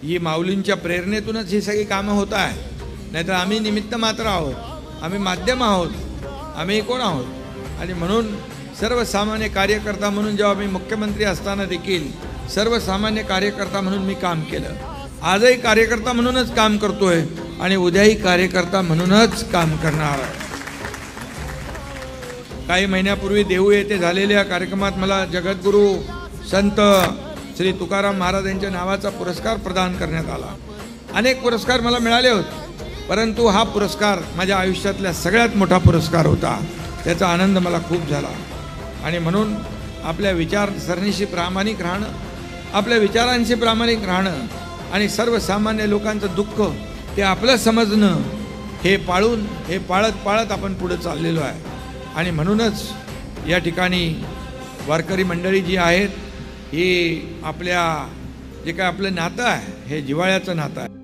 ही माऊलींच्या प्रेरणेतूनच ही सगळी कामं होत आहे, नाहीतर आम्ही निमित्त मात्र आहोत, आम्ही माध्यम आहोत, आम्ही कोण आहोत. आणि म्हणून सर्वसामान्य कार्यकर्ता म्हणून जेव्हा मी मुख्यमंत्री असताना देखील सर्वसामान्य कार्यकर्ता म्हणून मी काम केलं. आजही कार्यकर्ता म्हणूनच काम करतोय आणि उद्याही कार्यकर्ता म्हणूनच काम करणार आहे. काही महिन्यापूर्वी देहू येथे झालेल्या कार्यक्रमात मला जगद्गुरू संत श्री तुकाराम महाराज यांच्या नावाचा पुरस्कार प्रदान करण्यात आला. अनेक पुरस्कार मला मिळाले होते, परंतु हा पुरस्कार माझ्या आयुष्यातला सगळ्यात मोठा पुरस्कार होता. त्याचा आनंद मला खूप झाला. आणि म्हणून आपल्या विचारसरणीशी प्रामाणिक राहणं, आपल्या विचारांशी प्रामाणिक राहणं आणि सर्वसामान्य लोकांचं दुःख ते आपलं समजणं, हे पाळत आपण पुढे चाललेलो आहे. आणि म्हणूनच या ठिकाणी वारकरी मंडळी जी आहेत, ही आपल्या जे काय आपलं नातं आहे, हे जिव्हाळ्याचं नातं आहे.